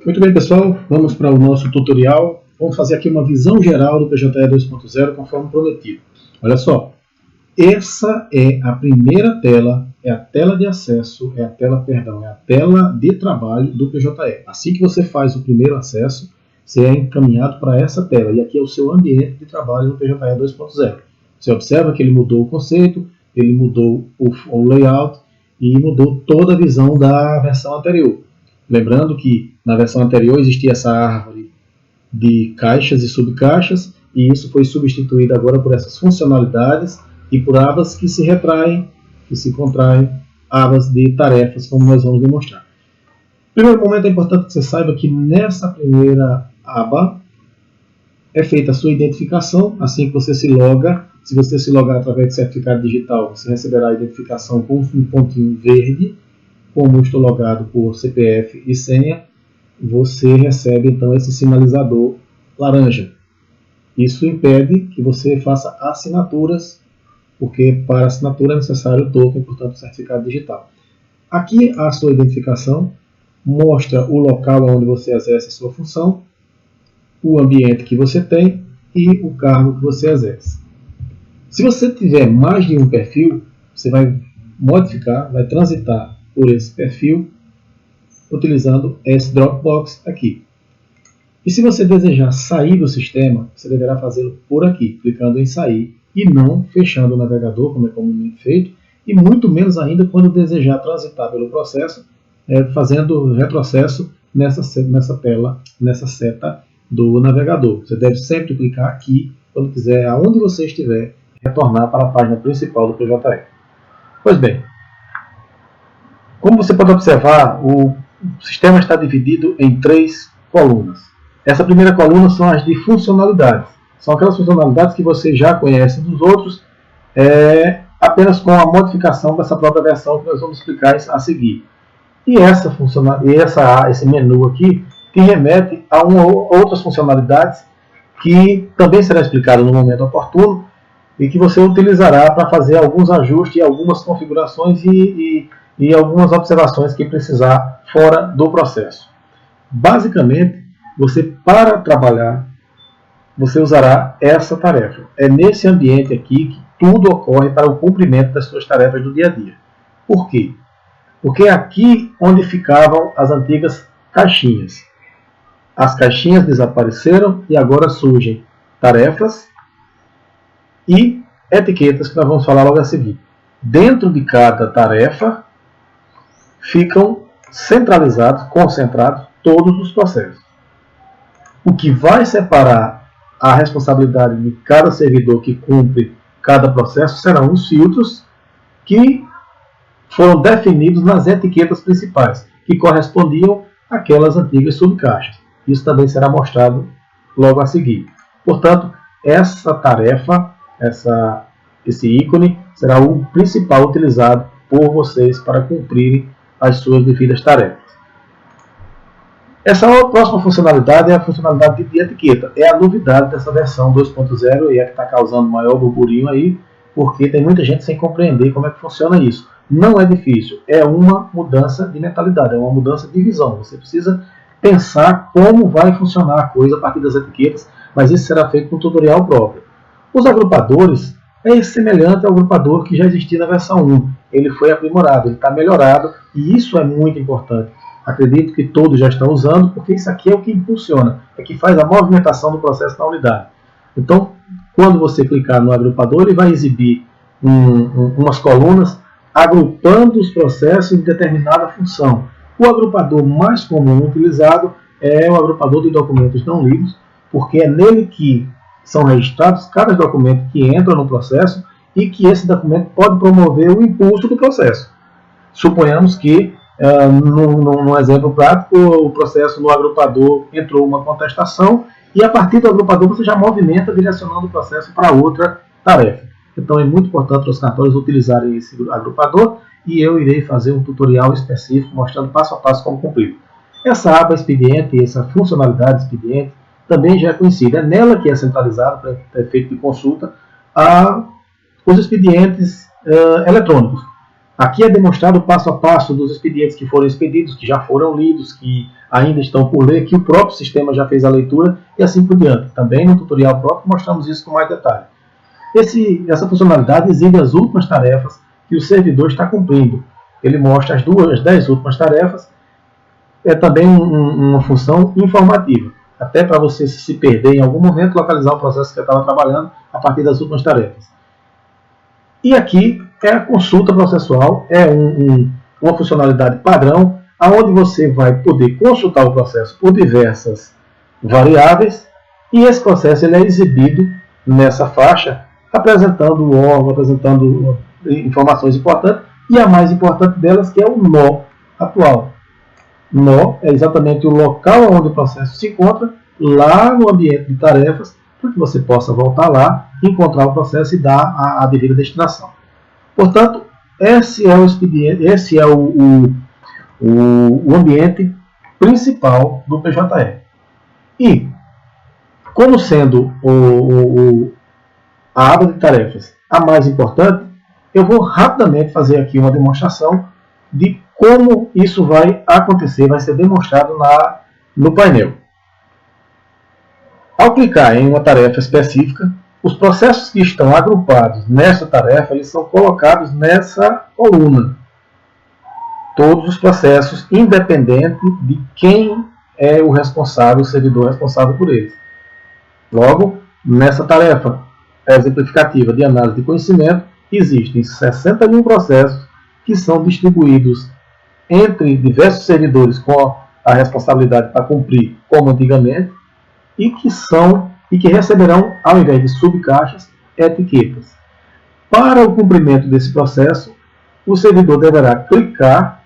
Muito bem, pessoal, vamos para o nosso tutorial. Vamos fazer aqui uma visão geral do PJE 2.0 conforme prometido. Olha só, essa é a primeira tela, é a tela de acesso, é a tela de trabalho do PJE. Assim que você faz o primeiro acesso, você é encaminhado para essa tela. E aqui é o seu ambiente de trabalho do PJE 2.0. Você observa que ele mudou o conceito, ele mudou o layout e mudou toda a visão da versão anterior. Lembrando que na versão anterior existia essa árvore de caixas e subcaixas, e isso foi substituído agora por essas funcionalidades e por abas que se retraem, que se contraem, abas de tarefas, como nós vamos demonstrar. Primeiro momento, é importante que você saiba que nessa primeira aba é feita a sua identificação. Assim que você se loga, se você se logar através de certificado digital, você receberá a identificação com um pontinho verde. Como estou logado por CPF e senha, você recebe então esse sinalizador laranja. Isso impede que você faça assinaturas, porque para assinatura é necessário o token, portanto, o certificado digital. Aqui a sua identificação mostra o local onde você exerce a sua função, o ambiente que você tem e o cargo que você exerce. Se você tiver mais de um perfil, você vai modificar, vai transitar por esse perfil, utilizando esse Dropbox aqui. E se você desejar sair do sistema, você deverá fazê-lo por aqui, clicando em sair e não fechando o navegador, como é comumente feito, e muito menos ainda quando desejar transitar pelo processo, fazendo retrocesso nessa tela, nessa seta do navegador. Você deve sempre clicar aqui, quando quiser, aonde você estiver, retornar para a página principal do PJE. Pois bem, como você pode observar, o sistema está dividido em 3 colunas. Essa primeira coluna são as de funcionalidades. São aquelas funcionalidades que você já conhece dos outros, apenas com a modificação dessa própria versão que nós vamos explicar a seguir. E esse menu aqui que remete a outras funcionalidades que também será explicado no momento oportuno e que você utilizará para fazer alguns ajustes, algumas configurações e algumas observações que precisar fora do processo. Basicamente, você, para trabalhar, você usará essa tarefa. É nesse ambiente aqui que tudo ocorre para o cumprimento das suas tarefas do dia a dia. Por quê? Porque é aqui onde ficavam as antigas caixinhas. As caixinhas desapareceram e agora surgem tarefas e etiquetas, que nós vamos falar logo a seguir. Dentro de cada tarefa ficam centralizados, concentrados todos os processos. O que vai separar a responsabilidade de cada servidor que cumpre cada processo serão os filtros que foram definidos nas etiquetas principais, que correspondiam àquelas antigas subcaixas. Isso também será mostrado logo a seguir. Portanto, essa tarefa, esse ícone, será o principal utilizado por vocês para cumprirem as suas devidas tarefas. Essa próxima funcionalidade é a funcionalidade de etiqueta. É a novidade dessa versão 2.0 e é que está causando maior burburinho aí, porque tem muita gente sem compreender como é que funciona isso. Não é difícil, é uma mudança de mentalidade, é uma mudança de visão. Você precisa pensar como vai funcionar a coisa a partir das etiquetas, mas isso será feito com um tutorial próprio. Os agrupadores é semelhante ao agrupador que já existia na versão 1. Ele foi aprimorado, ele está melhorado e isso é muito importante. Acredito que todos já estão usando, porque isso aqui é o que impulsiona, é que faz a movimentação do processo na unidade. Então, quando você clicar no agrupador, ele vai exibir umas colunas agrupando os processos em determinada função. O agrupador mais comum utilizado é o agrupador de documentos não lidos, porque é nele que são registrados cada documento que entra no processo e que esse documento pode promover o impulso do processo. Suponhamos que, num exemplo prático, o processo no agrupador entrou uma contestação e a partir do agrupador você já movimenta direcionando o processo para outra tarefa. Então é muito importante os cartórios utilizarem esse agrupador e eu irei fazer um tutorial específico mostrando passo a passo como cumprir. Essa aba expediente, essa funcionalidade expediente, também já é conhecida. É nela que é centralizado para efeito de consulta os expedientes eletrônicos. Aqui é demonstrado o passo a passo dos expedientes que foram expedidos, que já foram lidos, que ainda estão por ler, que o próprio sistema já fez a leitura e assim por diante. Também no tutorial próprio mostramos isso com mais detalhe. Essa funcionalidade exibe as últimas tarefas que o servidor está cumprindo. Ele mostra as 10 últimas tarefas. É também uma função informativa, até para você se perder em algum momento, localizar o processo que você estava trabalhando a partir das últimas tarefas. E aqui é a consulta processual, é uma funcionalidade padrão, onde você vai poder consultar o processo por diversas variáveis, e esse processo ele é exibido nessa faixa, apresentando o órgão, apresentando informações importantes, e a mais importante delas, que é o nó atual. Nó é exatamente o local onde o processo se encontra, lá no ambiente de tarefas, para que você possa voltar lá, encontrar o processo e dar a devida destinação. Portanto, esse é o expediente, esse é o ambiente principal do PJE. E, como sendo a aba de tarefas a mais importante, eu vou rapidamente fazer aqui uma demonstração de como isso vai acontecer, vai ser demonstrado no painel. Ao clicar em uma tarefa específica, os processos que estão agrupados nessa tarefa eles são colocados nessa coluna. Todos os processos, independente de quem é o responsável, o servidor responsável por eles. Logo, nessa tarefa exemplificativa de análise de conhecimento, existem 61 processos que são distribuídos entre diversos servidores com a responsabilidade para cumprir como antigamente e que receberão, ao invés de subcaixas, etiquetas. Para o cumprimento desse processo, o servidor deverá clicar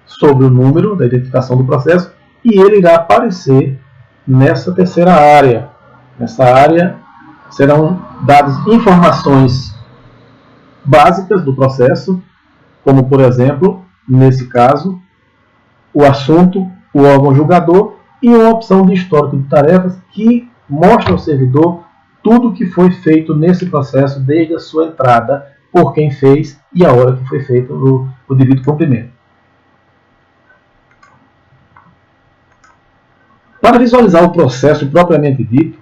sobre o número da identificação do processo e ele irá aparecer nessa terceira área. Nessa área serão dadas informações básicas do processo, como por exemplo, nesse caso, o assunto, o órgão julgador e uma opção de histórico de tarefas que mostra ao servidor tudo que foi feito nesse processo desde a sua entrada, por quem fez e a hora que foi feito o devido cumprimento. Para visualizar o processo propriamente dito,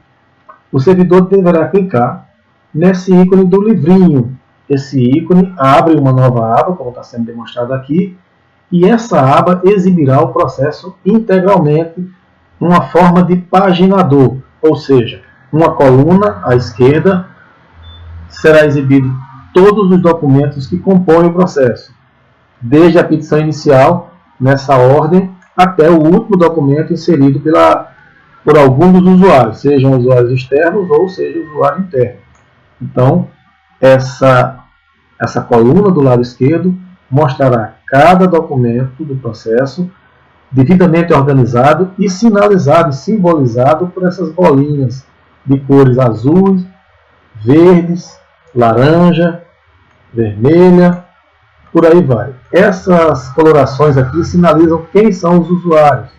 o servidor deverá clicar nesse ícone do livrinho. Esse ícone abre uma nova aba, como está sendo demonstrado aqui, e essa aba exibirá o processo integralmente numa forma de paginador, ou seja, uma coluna à esquerda será exibido todos os documentos que compõem o processo, desde a petição inicial, nessa ordem, até o último documento inserido por algum dos usuários, sejam usuários externos ou seja usuário interno. Então, essa coluna do lado esquerdo mostrará cada documento do processo devidamente organizado e sinalizado e simbolizado por essas bolinhas de cores azuis, verdes, laranja, vermelha, por aí vai. Essas colorações aqui sinalizam quem são os usuários.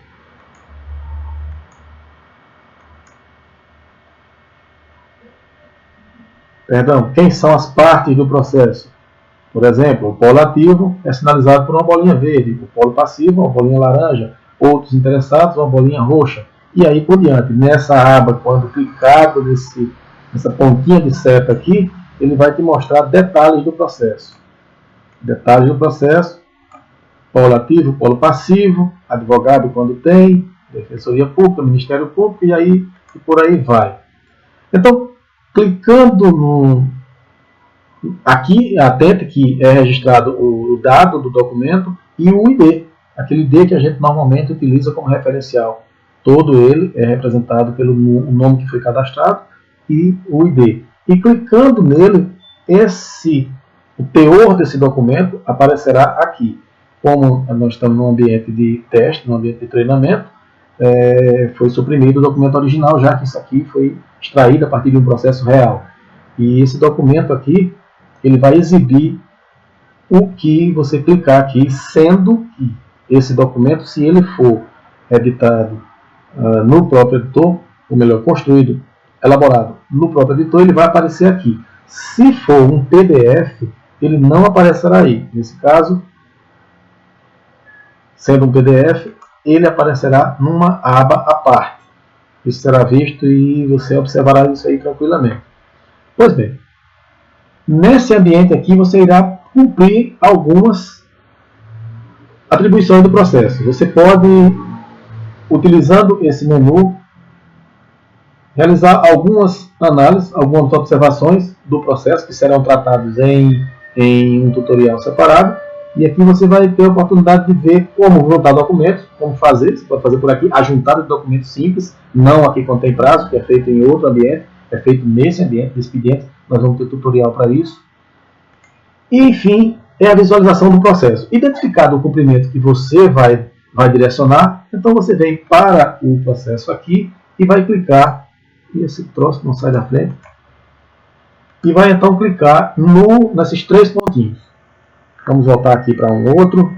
Perdão, quem são as partes do processo. Por exemplo, o polo ativo é sinalizado por uma bolinha verde, o polo passivo, uma bolinha laranja, outros interessados, uma bolinha roxa, e aí por diante. Nessa aba, quando clicado nessa pontinha de seta aqui, ele vai te mostrar detalhes do processo. Detalhes do processo, polo ativo, polo passivo, advogado quando tem, defensoria pública, Ministério Público, e por aí vai. Então, clicando aqui, atente que é registrado o dado do documento e o ID, aquele ID que a gente normalmente utiliza como referencial. Todo ele é representado pelo nome que foi cadastrado e o ID. E clicando nele, o teor desse documento aparecerá aqui. Como nós estamos no ambiente de teste, no ambiente de treinamento, foi suprimido o documento original, já que isso aqui foi extraído a partir de um processo real. E esse documento aqui, ele vai exibir o que você clicar aqui, sendo que esse documento, se ele for editado no próprio editor, ou melhor, construído, elaborado no próprio editor, ele vai aparecer aqui. Se for um PDF, ele não aparecerá aí. Nesse caso, sendo um PDF, ele aparecerá numa aba à parte. Isso será visto e você observará isso aí tranquilamente. Pois bem, nesse ambiente aqui você irá cumprir algumas atribuições do processo. Você pode, utilizando esse menu, realizar algumas análises, algumas observações do processo que serão tratados em um tutorial separado. E aqui você vai ter a oportunidade de ver como juntar documentos, como fazer. Você pode fazer por aqui a juntada de documentos simples, não aqui contém prazo, que é feito em outro ambiente, é feito nesse ambiente de expediente. Nós vamos ter tutorial para isso. E, enfim, é a visualização do processo. Identificado o cumprimento que você vai direcionar, então você vem para o processo aqui e vai clicar, e esse troço não sai da frente, e vai então clicar nesses 3 pontinhos. Vamos voltar aqui para um outro,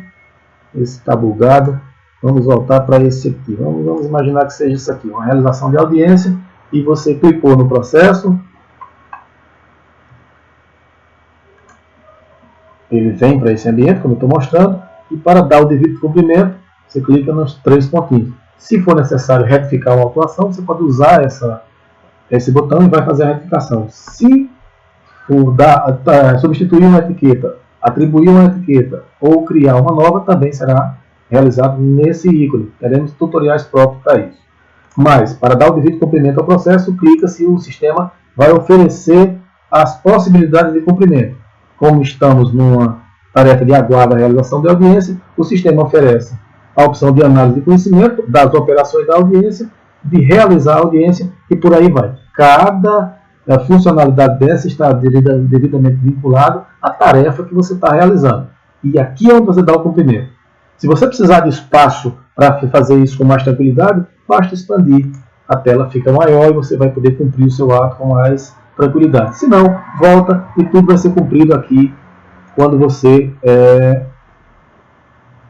esse está bugado, vamos voltar para esse aqui, vamos imaginar que seja isso aqui, uma realização de audiência, e você clicou no processo, ele vem para esse ambiente, como eu estou mostrando, e para dar o devido cumprimento, você clica nos 3 pontinhos. Se for necessário retificar uma atuação, você pode usar esse botão e vai fazer a retificação. Se for substituir uma etiqueta, atribuir uma etiqueta ou criar uma nova, também será realizado nesse ícone. Teremos tutoriais próprios para isso. Mas, para dar o devido cumprimento ao processo, clica se o sistema vai oferecer as possibilidades de cumprimento. Como estamos numa tarefa de aguardo à realização da audiência, o sistema oferece a opção de análise de conhecimento das operações da audiência, de realizar a audiência e por aí vai. Cada funcionalidade dessa está devidamente vinculada à tarefa que você está realizando. E aqui é onde você dá o cumprimento. Se você precisar de espaço para fazer isso com mais tranquilidade, basta expandir. A tela fica maior e você vai poder cumprir o seu ato com mais tranquilidade. Se não, volta e tudo vai ser cumprido aqui quando você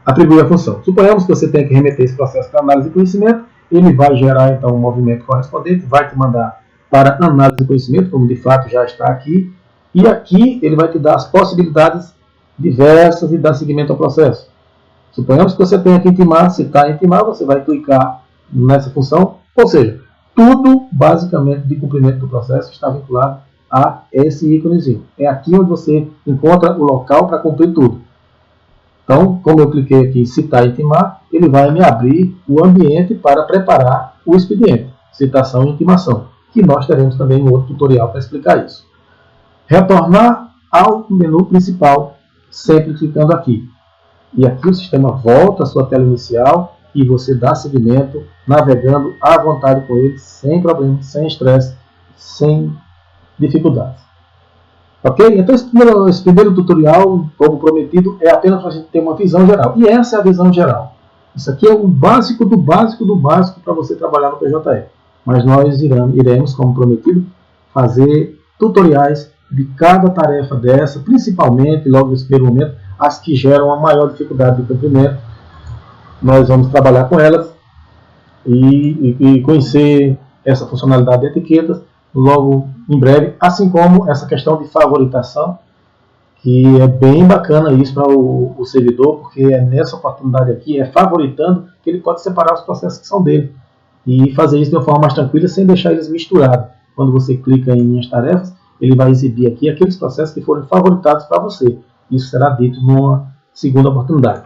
atribuir a função. Suponhamos que você tenha que remeter esse processo para análise de conhecimento, ele vai gerar então um movimento correspondente, vai te mandar para análise de conhecimento, como de fato já está aqui, e aqui ele vai te dar as possibilidades diversas de dar seguimento ao processo. Suponhamos que você tenha que intimar, se está a intimar, você vai clicar nessa função, ou seja, tudo basicamente de cumprimento do processo está vinculado a esse íconezinho. É aqui onde você encontra o local para cumprir tudo. Então, como eu cliquei aqui em citar e intimar, ele vai me abrir o ambiente para preparar o expediente, citação e intimação, que nós teremos também um outro tutorial para explicar isso. Retornar ao menu principal, sempre clicando aqui. E aqui o sistema volta à sua tela inicial e você dá seguimento, navegando à vontade com ele, sem problemas, sem estresse, sem dificuldades. Ok? Então esse primeiro tutorial, como prometido, é apenas para a gente ter uma visão geral. E essa é a visão geral. Isso aqui é o básico do básico do básico para você trabalhar no PJE. Mas nós iremos, como prometido, fazer tutoriais de cada tarefa dessa, principalmente, logo nesse primeiro momento, as que geram a maior dificuldade de cumprimento. Nós vamos trabalhar com elas e conhecer essa funcionalidade de etiquetas logo em breve, assim como essa questão de favoritação, que é bem bacana isso para o servidor, porque é nessa oportunidade aqui, é favoritando, que ele pode separar os processos que são dele e fazer isso de uma forma mais tranquila, sem deixar eles misturados. Quando você clica em minhas tarefas, ele vai exibir aqui aqueles processos que foram favoritados para você. Isso será dito numa segunda oportunidade.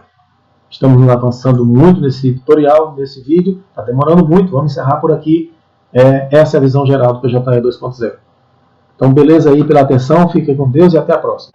Estamos avançando muito nesse tutorial, nesse vídeo, está demorando muito, vamos encerrar por aqui. Essa é a visão geral do PJE 2.0. Então, beleza aí pela atenção, fiquem com Deus e até a próxima.